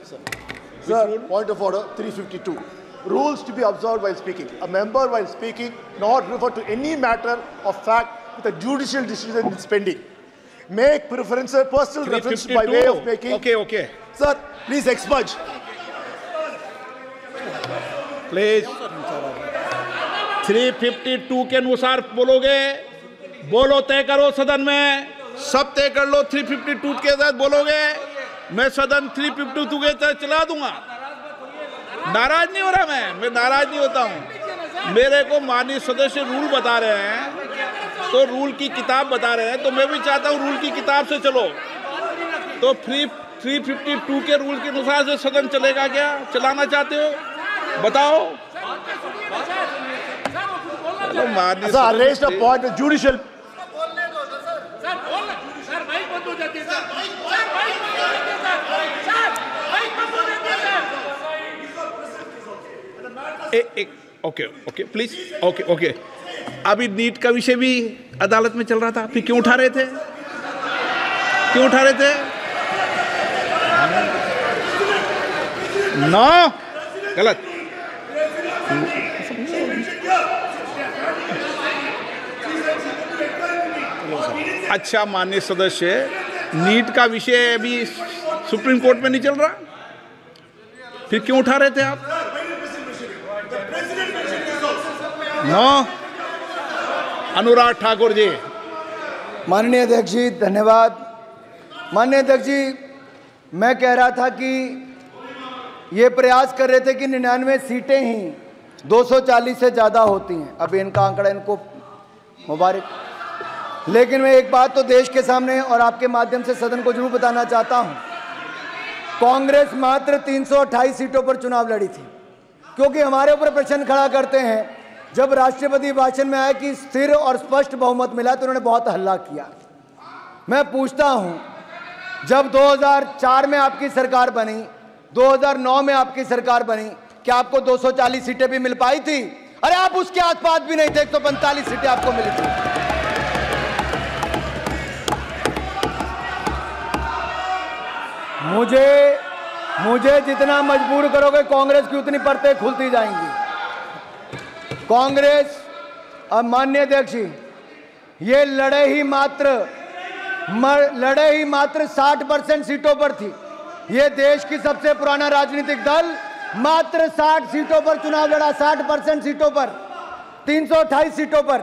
Sir, point of order 352. Rules to be observed while speaking. A member while speaking not refer to any matter of fact with a judicial decision is pending. Make preferential personal reference by way of making. Okay. Sir, please expurge. Please 352 के अनुसार बोलोगे? बोलो, तय करो सदन में, सब तय कर लो। 352 के तहत बोलोगे, मैं सदन 352 के तहत चला दूंगा। नाराज नहीं हो रहा, मैं नाराज नहीं होता हूं। मेरे को माननीय सदस्य रूल बता रहे हैं, तो रूल की किताब बता रहे हैं, तो मैं भी चाहता हूं रूल की किताब से चलो। तो 352 के रूल के अनुसार से सदन चलेगा क्या? चलाना चाहते हो? बताओ। Sir, I raised a point of judicial. Okay please. Okay अभी नीट का विषय भी अदालत में चल रहा था, फिर क्यों उठा रहे थे? नो, गलत। अच्छा, माननीय सदस्य, नीट का विषय अभी सुप्रीम कोर्ट में नहीं चल रहा, फिर क्यों उठा रहे थे आप? नो, अनुराग ठाकुर जी। माननीय अध्यक्ष जी, धन्यवाद। माननीय अध्यक्ष जी, मैं कह रहा था कि ये प्रयास कर रहे थे कि 99 सीटें ही 240 से ज़्यादा होती हैं। अभी इनका आंकड़ा, इनको मुबारक। लेकिन मैं एक बात तो देश के सामने और आपके माध्यम से सदन को जरूर बताना चाहता हूं। कांग्रेस मात्र 328 सीटों पर चुनाव लड़ी थी, क्योंकि हमारे ऊपर प्रश्न खड़ा करते हैं। जब राष्ट्रपति भाषण में आया कि स्थिर और स्पष्ट बहुमत मिला, तो उन्होंने बहुत हल्ला किया। मैं पूछता हूं, जब 2004 में आपकी सरकार बनी, 2009 में आपकी सरकार बनी, क्या आपको 240 सीटें भी मिल पाई थी? अरे आप उसके आसपास भी नहीं थे, 145 सीटें आपको मिली थी। मुझे जितना मजबूर करोगे, कांग्रेस की उतनी परतें खुलती जाएंगी। कांग्रेस, अब माननीय अध्यक्ष जी, ये लड़े ही मात्र 60% सीटों पर थी। ये देश की सबसे पुराना राजनीतिक दल मात्र 60 सीटों पर चुनाव लड़ा, 60% सीटों पर, 328 सीटों पर,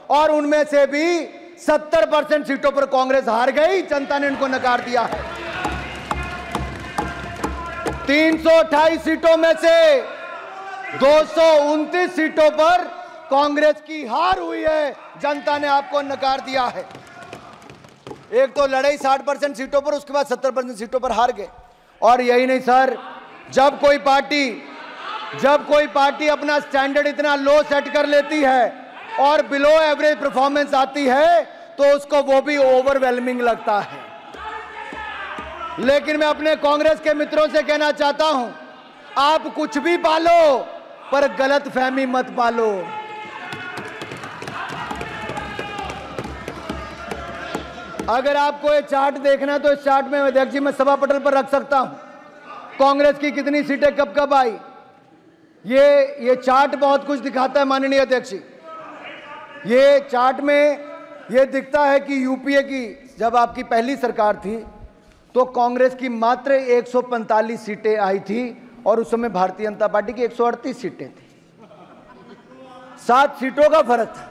और उनमें से भी 70% सीटों पर कांग्रेस हार गई। जनता ने इनको नकार दिया है। 328 सीटों में से 229 सीटों पर कांग्रेस की हार हुई है। जनता ने आपको नकार दिया है। एक तो लड़ाई 60% सीटों पर, उसके बाद 70% सीटों पर हार गए। और यही नहीं सर, जब कोई पार्टी अपना स्टैंडर्ड इतना लो सेट कर लेती है और बिलो एवरेज परफॉर्मेंस आती है, तो उसको वो भी ओवरवेलमिंग लगता है। लेकिन मैं अपने कांग्रेस के मित्रों से कहना चाहता हूं, आप कुछ भी पालो, पर गलत फहमी मत पालो। अगर आपको ये चार्ट देखना है, तो इस चार्ट में अध्यक्ष जी मैं सभा पटल पर रख सकता हूं, कांग्रेस की कितनी सीटें कब कब आई। ये चार्ट बहुत कुछ दिखाता है माननीय अध्यक्ष जी। ये चार्ट में ये दिखता है कि यूपीए की जब आपकी पहली सरकार थी, तो कांग्रेस की मात्र 145 सीटें आई थी, और उस समय भारतीय जनता पार्टी की 138 सीटें थी। 7 सीटों का फर्क था।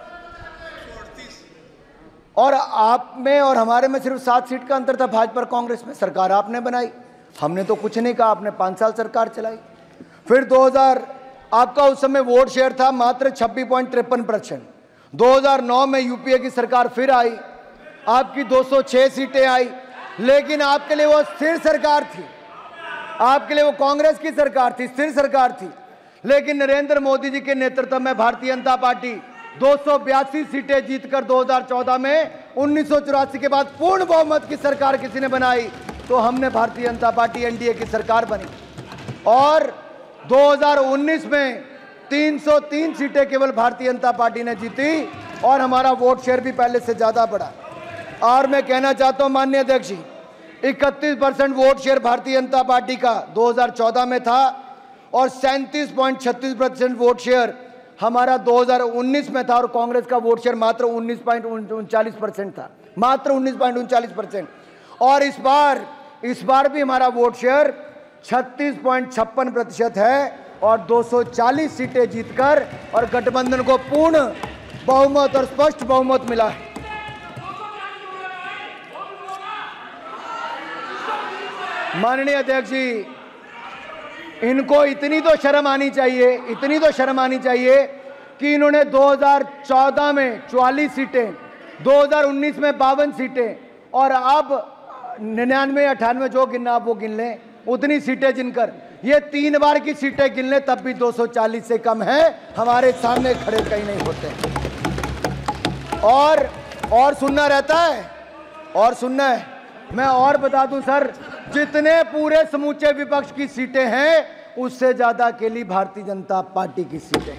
और आप में और हमारे में सिर्फ 7 सीट का अंतर था भाजपा और कांग्रेस में। सरकार आपने बनाई, हमने तो कुछ नहीं कहा। आपने 5 साल सरकार चलाई। फिर 2000 आपका उस समय वोट शेयर था मात्र 26.53%। 2009 में यूपीए की सरकार फिर आई, आपकी 206 सीटें आई। लेकिन आपके लिए वो स्थिर सरकार थी, आपके लिए वो कांग्रेस की सरकार थी, स्थिर सरकार थी। लेकिन नरेंद्र मोदी जी के नेतृत्व में भारतीय जनता पार्टी 282 सीटें जीतकर 2014 में 1984 के बाद पूर्ण बहुमत की सरकार किसी ने बनाई, तो हमने भारतीय जनता पार्टी एनडीए की सरकार बनी। और 2019 में 303 सीटें केवल भारतीय जनता पार्टी ने जीती, और हमारा वोट शेयर भी पहले से ज्यादा बढ़ा। और मैं कहना चाहता हूं माननीय अध्यक्ष जी, 31% vote share Bharatiya Janata party का 2014 में था और 37.36% वोट शेयर हमारा 2019 में था और कांग्रेस का वोट शेयर मात्र 19.39% था, मात्र 19.39%। और इस बार भी हमारा वोट शेयर 36.56% है और 240 सीटें जीतकर और गठबंधन को पूर्ण बहुमत और स्पष्ट बहुमत मिला है। माननीय अध्यक्ष जी, इनको इतनी तो शर्म आनी चाहिए कि इन्होंने 2014 में 44 सीटें, 2019 में 52 सीटें और अब 99, 98 जो गिनना आप वो गिन लें, उतनी सीटें जिनकर ये 3 बार की सीटें गिन लें तब भी 240 से कम है, हमारे सामने खड़े कहीं नहीं होते। और सुनना रहता है, और सुनना है। मैं और बता दूं सर, जितने पूरे समूचे विपक्ष की सीटें हैं उससे ज्यादा अकेली भारतीय जनता पार्टी की सीटें।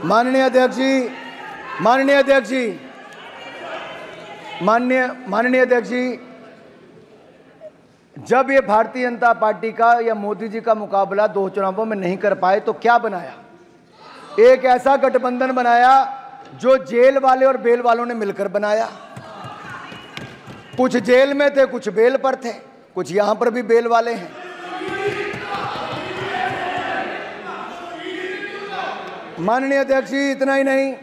माननीय अध्यक्ष जी, जब ये भारतीय जनता पार्टी का या मोदी जी का मुकाबला 2 चुनावों में नहीं कर पाए तो क्या बनाया? एक ऐसा गठबंधन बनाया जो जेल वाले और बेल वालों ने मिलकर बनाया। कुछ जेल में थे, कुछ बेल पर थे, कुछ यहां पर भी बेल वाले हैं। माननीय अध्यक्ष जी, इतना ही नहीं,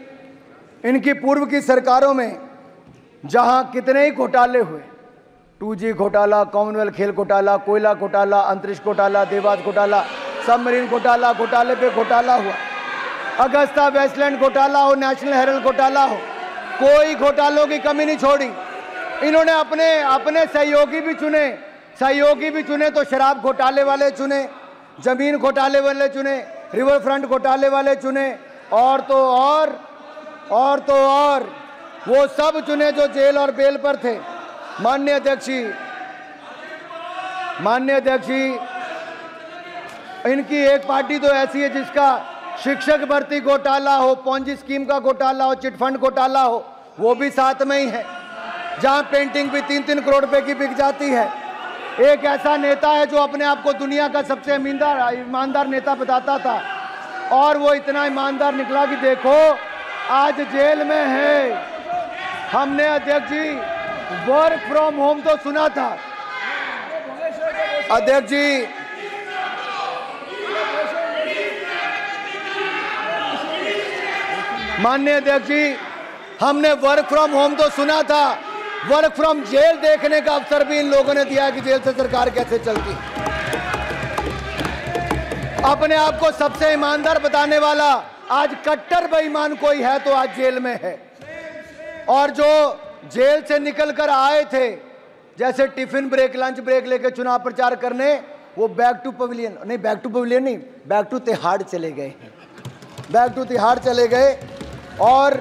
इनकी पूर्व की सरकारों में जहां कितने ही घोटाले हुए, 2G घोटाला, कॉमनवेल्थ खेल घोटाला, कोयला घोटाला, अंतरिक्ष घोटाला, देवास घोटाला, सबमरीन घोटाला, घोटाले पे घोटाला हुआ, अगस्ता वेस्टलैंड घोटाला हो, नेशनल हेरल्ड घोटाला हो, कोई घोटालों की कमी नहीं छोड़ी। इन्होंने अपने सहयोगी भी चुने तो शराब घोटाले वाले चुने, जमीन घोटाले वाले चुने, रिवर फ्रंट घोटाले वाले चुने, और तो और वो सब चुने जो जेल और बेल पर थे। माननीय अध्यक्ष जी, इनकी एक पार्टी तो ऐसी है जिसका शिक्षक भर्ती घोटाला हो, पॉन्जी स्कीम का घोटाला हो, चिटफंड घोटाला हो, वो भी साथ में ही है, जहां पेंटिंग भी 3-3 करोड़ रुपए की बिक जाती है। एक ऐसा नेता है जो अपने आप को दुनिया का सबसे ईमानदार नेता बताता था और वो इतना ईमानदार निकला कि देखो आज जेल में है। हमने अध्यक्ष जी वर्क फ्रॉम होम तो सुना था, अध्यक्ष जी, माननीय अध्यक्ष जी, हमने वर्क फ्रॉम होम तो सुना था, वर्क फ्रॉम जेल देखने का अवसर भी इन लोगों ने दिया कि जेल से सरकार कैसे चलती। अपने आप को सबसे ईमानदार बताने वाला आज कट्टर बेईमान कोई है तो आज जेल में है। और जो जेल से निकल कर आए थे, जैसे टिफिन ब्रेक, लंच ब्रेक लेकर चुनाव प्रचार करने, वो बैक टू तिहाड़ चले गए, बैक टू तिहाड़ चले गए। और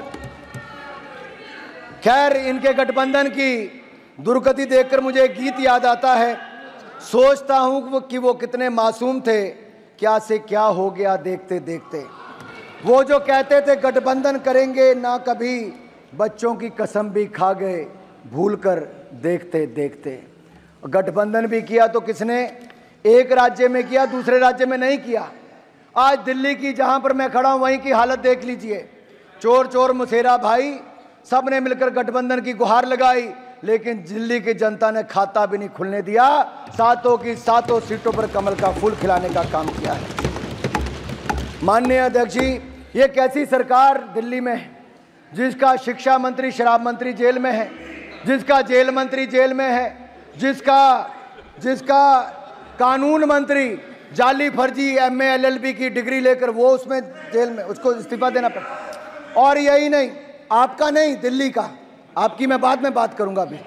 खैर, इनके गठबंधन की दुर्गति देखकर मुझे एक गीत याद आता है, सोचता हूं कि वो कितने मासूम थे, क्या से क्या हो गया देखते देखते। वो जो कहते थे गठबंधन करेंगे ना कभी, बच्चों की कसम भी खा गए भूलकर देखते देखते। गठबंधन भी किया तो किसने? एक राज्य में किया, दूसरे राज्य में नहीं किया। आज दिल्ली की जहां पर मैं खड़ा हूं वहीं की हालत देख लीजिए। चोर चोर मुसेरा भाई, सब ने मिलकर गठबंधन की गुहार लगाई, लेकिन दिल्ली की जनता ने खाता भी नहीं खुलने दिया। सातों की सातों सीटों पर कमल का फूल खिलाने का काम किया है। माननीय अध्यक्ष जी, ये कैसी सरकार दिल्ली में है जिसका शिक्षा मंत्री शराब मंत्री जेल में है, जिसका जेल मंत्री जेल में है, जिसका कानून मंत्री जाली फर्जी MA LLB की डिग्री लेकर वो उसमें जेल में, उसको इस्तीफा देना पड़ा। और यही नहीं, आपका नहीं, दिल्ली का, आपकी मैं बाद में बात करूंगा अभी।